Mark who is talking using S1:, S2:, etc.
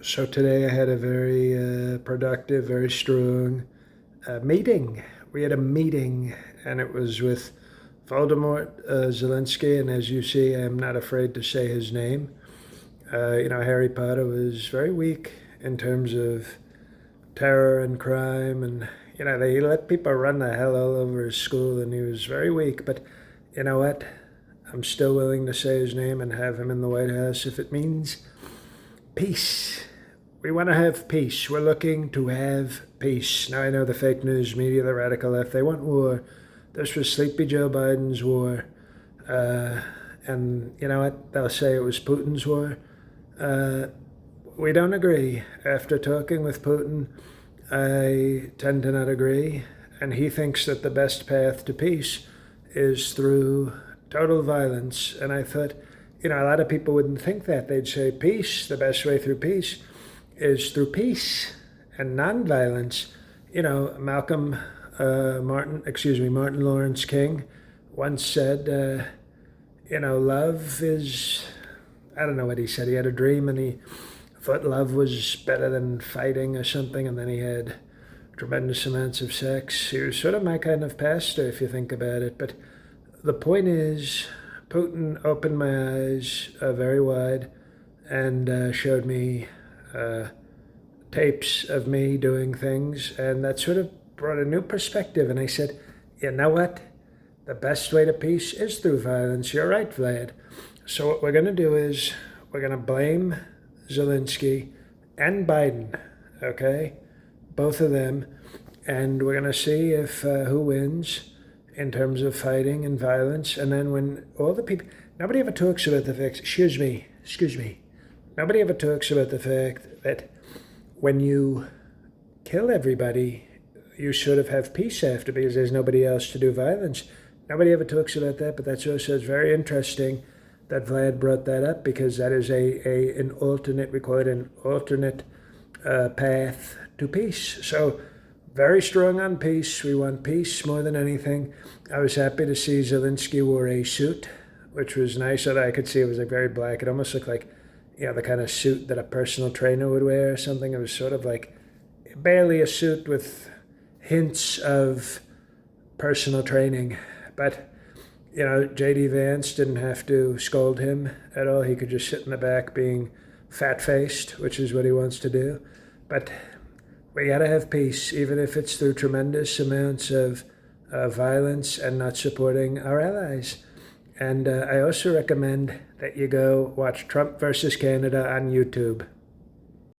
S1: So today I had a very productive, very strong meeting. We had a meeting, and it was with Voldemort Zelensky, and as you see, I'm not afraid to say his name. Harry Potter was very weak in terms of terror and crime, and they let people run the hell all over his school, and he was very weak. But you know what? I'm still willing to say his name and have him in the White House if it means peace. We want to have peace. We're looking to have peace. Now, I know the fake news media, the radical left, they want war. This was Sleepy Joe Biden's war. And you know what? They'll say it was Putin's war. Uh, we don't agree. After talking with Putin, I tend to not agree. And he thinks that the best path to peace is through total violence. And I thought, a lot of people wouldn't think that. They'd say peace, the best way through peace is through peace and nonviolence. Martin Lawrence King once said, love is, I don't know what he said. He had a dream and he thought love was better than fighting or something, and then he had tremendous amounts of sex. He was sort of my kind of pastor, if you think about it. But the point is, Putin opened my eyes very wide and showed me tapes of me doing things, and that sort of brought a new perspective. And I said, you know what? The best way to peace is through violence. You're right, Vlad. So what we're going to do is we're going to blame Zelensky and Biden, okay? Both of them. And we're going to see if who wins in terms of fighting and violence. And then when all the people, nobody ever talks about the fact, excuse me, nobody ever talks about the fact that when you kill everybody, you sort of have peace after because there's nobody else to do violence. Nobody ever talks about that, but that's also very interesting that Vlad brought that up, because that is an alternate, we call it an alternate path to peace. So very strong on peace. We want peace more than anything. I was happy to see Zelensky wore a suit, which was nice. So that I could see it was like very black. It almost looked like, the kind of suit that a personal trainer would wear or something. It was sort of like barely a suit with hints of personal training. But, J.D. Vance didn't have to scold him at all. He could just sit in the back being fat-faced, which is what he wants to do. But we got to have peace, even if it's through tremendous amounts of violence and not supporting our allies. And I also recommend that you go watch Trump versus Canada on YouTube.